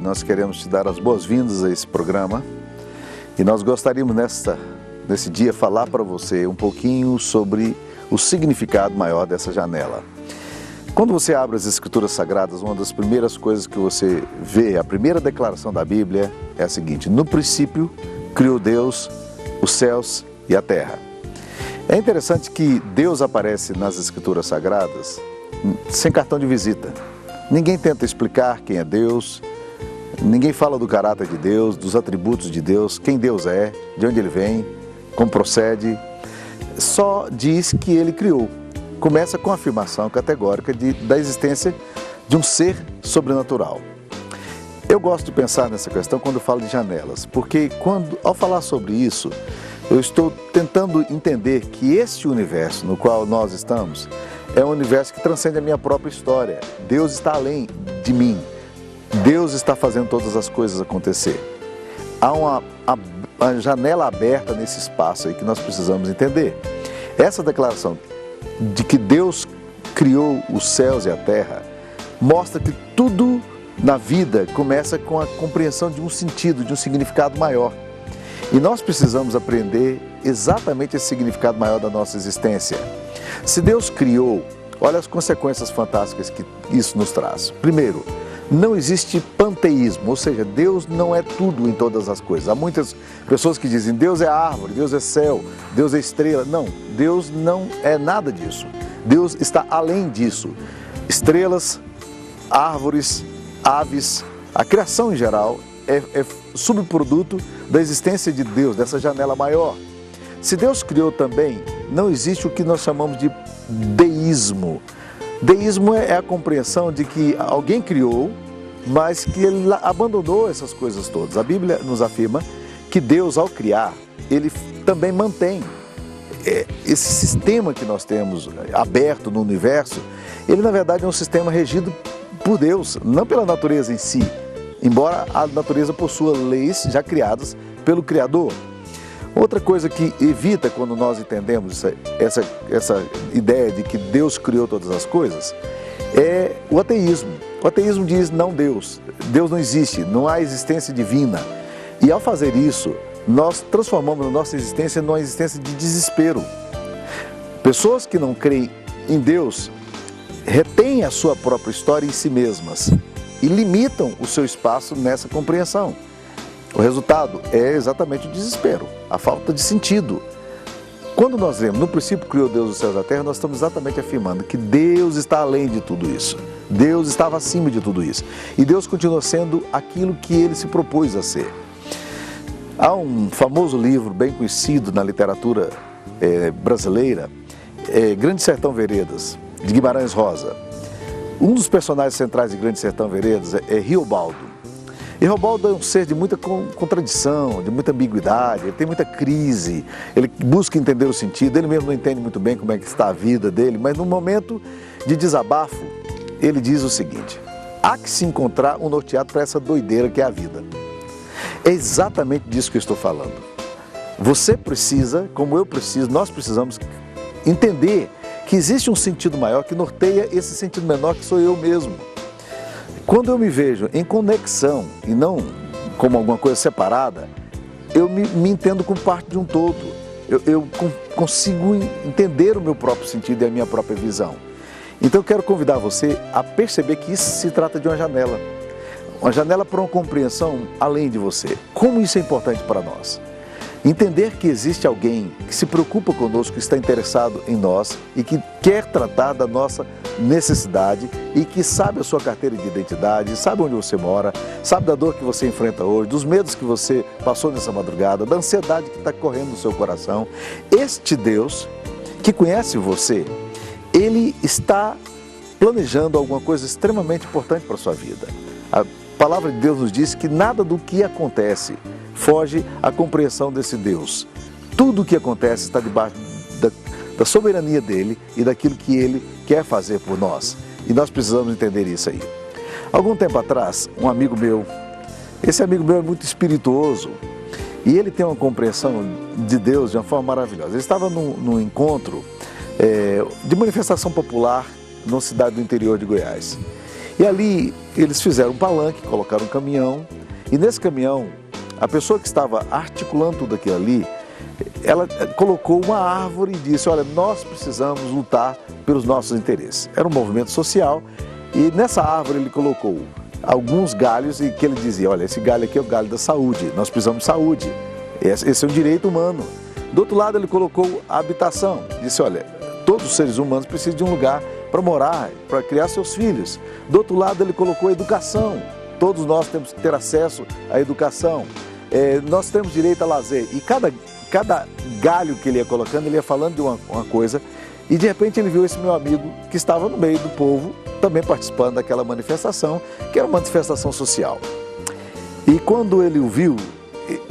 Nós queremos te dar as boas-vindas a esse programa e nós gostaríamos nesse dia falar para você um pouquinho sobre o significado maior dessa janela. Quando você abre as Escrituras Sagradas, uma das primeiras coisas que você vê, a primeira declaração da Bíblia é a seguinte: no princípio criou Deus os céus e a terra. É interessante que Deus aparece nas Escrituras Sagradas sem cartão de visita. Ninguém tenta explicar quem é Deus, ninguém fala do caráter de Deus, dos atributos de Deus, quem Deus é, de onde Ele vem, como procede. Só diz que Ele criou. Começa com a afirmação categórica da existência de um ser sobrenatural. Eu gosto de pensar nessa questão quando eu falo de janelas, porque ao falar sobre isso, eu estou tentando entender que este universo no qual nós estamos é um universo que transcende a minha própria história. Deus está além de mim. Deus está fazendo todas as coisas acontecer. Há uma janela aberta nesse espaço aí que nós precisamos entender. Essa declaração de que Deus criou os céus e a terra mostra que tudo na vida começa com a compreensão de um sentido, de um significado maior. E nós precisamos aprender exatamente esse significado maior da nossa existência. Se Deus criou, olha as consequências fantásticas que isso nos traz. Primeiro, não existe panteísmo, ou seja, Deus não é tudo em todas as coisas. Há muitas pessoas que dizem Deus é árvore, Deus é céu, Deus é estrela. Não, Deus não é nada disso. Deus está além disso. Estrelas, árvores, aves, a criação em geral é subproduto da existência de Deus, dessa janela maior. Se Deus criou também, não existe o que nós chamamos de deísmo. Deísmo é a compreensão de que alguém criou, mas que ele abandonou essas coisas todas. A Bíblia nos afirma que Deus, ao criar, ele também mantém esse sistema que nós temos aberto no universo. Ele, na verdade, é um sistema regido por Deus, não pela natureza em si, embora a natureza possua leis já criadas pelo Criador. Outra coisa que evita quando nós entendemos essa ideia de que Deus criou todas as coisas é o ateísmo. O ateísmo diz não Deus não existe, não há existência divina. E ao fazer isso, nós transformamos a nossa existência numa existência de desespero. Pessoas que não creem em Deus retêm a sua própria história em si mesmas e limitam o seu espaço nessa compreensão. O resultado é exatamente o desespero, a falta de sentido. Quando nós vemos, no princípio criou Deus os céus e a terra, nós estamos exatamente afirmando que Deus está além de tudo isso. Deus estava acima de tudo isso. E Deus continua sendo aquilo que Ele se propôs a ser. Há um famoso livro bem conhecido na literatura brasileira, Grande Sertão Veredas, de Guimarães Rosa. Um dos personagens centrais de Grande Sertão Veredas é Riobaldo. E Riobaldo é um ser de muita contradição, de muita ambiguidade, ele tem muita crise, ele busca entender o sentido, ele mesmo não entende muito bem como é que está a vida dele, mas no momento de desabafo, ele diz o seguinte: há que se encontrar um norteado para essa doideira que é a vida. É exatamente disso que eu estou falando. Você precisa, como eu preciso, nós precisamos entender que existe um sentido maior que norteia esse sentido menor que sou eu mesmo. Quando eu me vejo em conexão e não como alguma coisa separada, eu me entendo como parte de um todo. Eu consigo entender o meu próprio sentido e a minha própria visão. Então eu quero convidar você a perceber que isso se trata de uma janela. Uma janela para uma compreensão além de você. Como isso é importante para nós? Entender que existe alguém que se preocupa conosco, que está interessado em nós e que quer tratar da nossa necessidade e que sabe a sua carteira de identidade, sabe onde você mora, sabe da dor que você enfrenta hoje, dos medos que você passou nessa madrugada, da ansiedade que está correndo no seu coração. Este Deus que conhece você, Ele está planejando alguma coisa extremamente importante para a sua vida. A palavra de Deus nos diz que nada do que acontece foge à compreensão desse Deus. Tudo o que acontece está debaixo da soberania dEle e daquilo que Ele quer fazer por nós. E nós precisamos entender isso aí. Algum tempo atrás, um amigo meu, esse amigo meu é muito espirituoso e ele tem uma compreensão de Deus de uma forma maravilhosa. Ele estava num encontro de manifestação popular numa cidade do interior de Goiás. E ali eles fizeram um palanque, colocaram um caminhão, e nesse caminhão, a pessoa que estava articulando tudo aquilo ali, ela colocou uma árvore e disse, olha, nós precisamos lutar pelos nossos interesses. Era um movimento social e nessa árvore ele colocou alguns galhos e que ele dizia, olha, esse galho aqui é o galho da saúde, nós precisamos de saúde, esse é um direito humano. Do outro lado ele colocou a habitação, disse, olha, todos os seres humanos precisam de um lugar para morar, para criar seus filhos. Do outro lado ele colocou a educação, todos nós temos que ter acesso à educação, nós temos direito a lazer. E cada galho que ele ia colocando, ele ia falando de uma coisa, e de repente ele viu esse meu amigo que estava no meio do povo, também participando daquela manifestação, que era uma manifestação social. E quando ele o viu,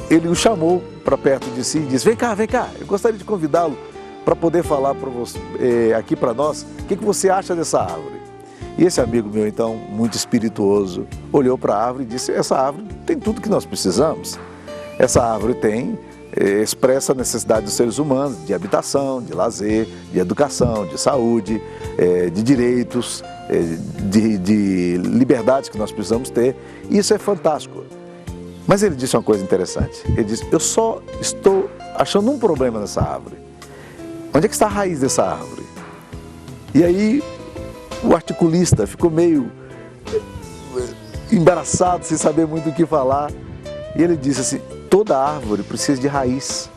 ele o chamou para perto de si e disse, vem cá, eu gostaria de convidá-lo para poder falar para você, aqui para nós, o que você acha dessa árvore? E esse amigo meu, então, muito espirituoso, olhou para a árvore e disse, essa árvore tem tudo que nós precisamos. Essa árvore expressa a necessidade dos seres humanos de habitação, de lazer, de educação, de saúde, de direitos, de liberdades que nós precisamos ter. E isso é fantástico. Mas ele disse uma coisa interessante. Ele disse, eu só estou achando um problema nessa árvore. Onde é que está a raiz dessa árvore? E aí o articulista ficou meio embaraçado, sem saber muito o que falar. E ele disse assim, toda árvore precisa de raiz,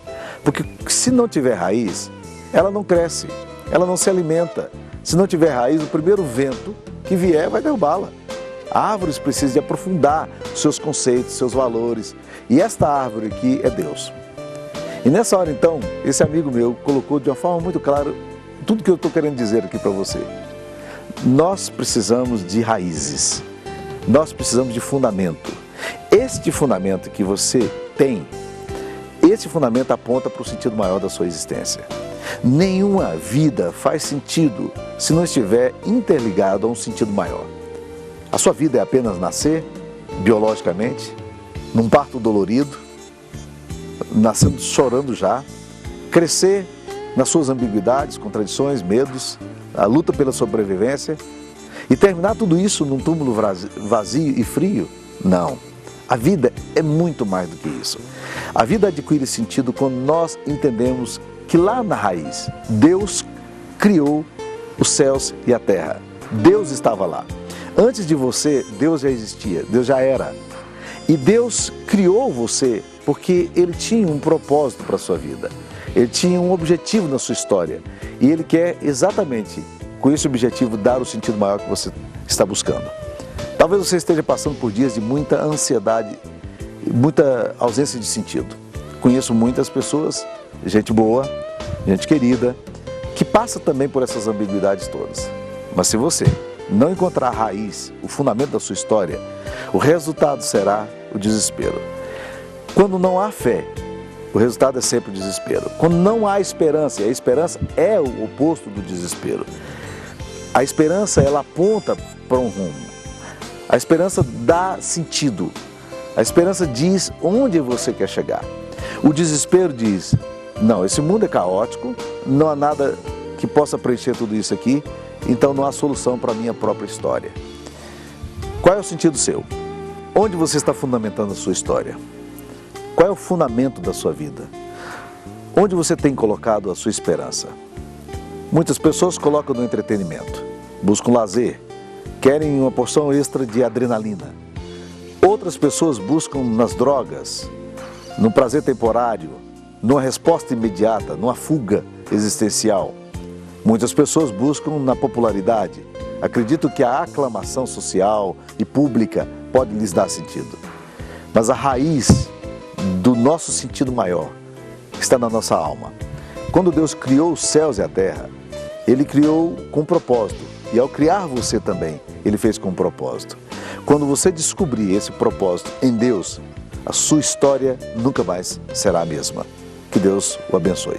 porque se não tiver raiz, ela não cresce, ela não se alimenta. Se não tiver raiz, o primeiro vento que vier vai derrubá-la. Árvores precisam de aprofundar seus conceitos, seus valores, e esta árvore aqui é Deus. E nessa hora então, esse amigo meu colocou de uma forma muito clara tudo que eu estou querendo dizer aqui para você. Nós precisamos de raízes, nós precisamos de fundamento. Este fundamento que você tem, esse fundamento aponta para o sentido maior da sua existência. Nenhuma vida faz sentido se não estiver interligado a um sentido maior. A sua vida é apenas nascer, biologicamente, num parto dolorido, nascendo chorando já, crescer nas suas ambiguidades, contradições, medos, a luta pela sobrevivência e terminar tudo isso num túmulo vazio e frio? Não. A vida é muito mais do que isso. A vida adquire sentido quando nós entendemos que lá na raiz, Deus criou os céus e a terra. Deus estava lá. Antes de você, Deus já existia, Deus já era. E Deus criou você porque Ele tinha um propósito para a sua vida. Ele tinha um objetivo na sua história. E Ele quer exatamente, com esse objetivo, dar o sentido maior que você está buscando. Talvez você esteja passando por dias de muita ansiedade, muita ausência de sentido. Conheço muitas pessoas, gente boa, gente querida, que passa também por essas ambiguidades todas. Mas se você não encontrar a raiz, o fundamento da sua história, o resultado será o desespero. Quando não há fé, o resultado é sempre o desespero. Quando não há esperança, e a esperança é o oposto do desespero. A esperança, ela aponta para um rumo. A esperança dá sentido. A esperança diz onde você quer chegar. O desespero diz, não, esse mundo é caótico, não há nada que possa preencher tudo isso aqui, então não há solução para a minha própria história. Qual é o sentido seu? Onde você está fundamentando a sua história? Qual é o fundamento da sua vida? Onde você tem colocado a sua esperança? Muitas pessoas colocam no entretenimento, buscam lazer, querem uma porção extra de adrenalina. Outras pessoas buscam nas drogas, no prazer temporário, numa resposta imediata, numa fuga existencial. Muitas pessoas buscam na popularidade, acreditam que a aclamação social e pública pode lhes dar sentido. Mas a raiz do nosso sentido maior está na nossa alma. Quando Deus criou os céus e a terra, Ele criou com propósito. E ao criar você também, Ele fez com propósito. Quando você descobrir esse propósito em Deus, a sua história nunca mais será a mesma. Que Deus o abençoe.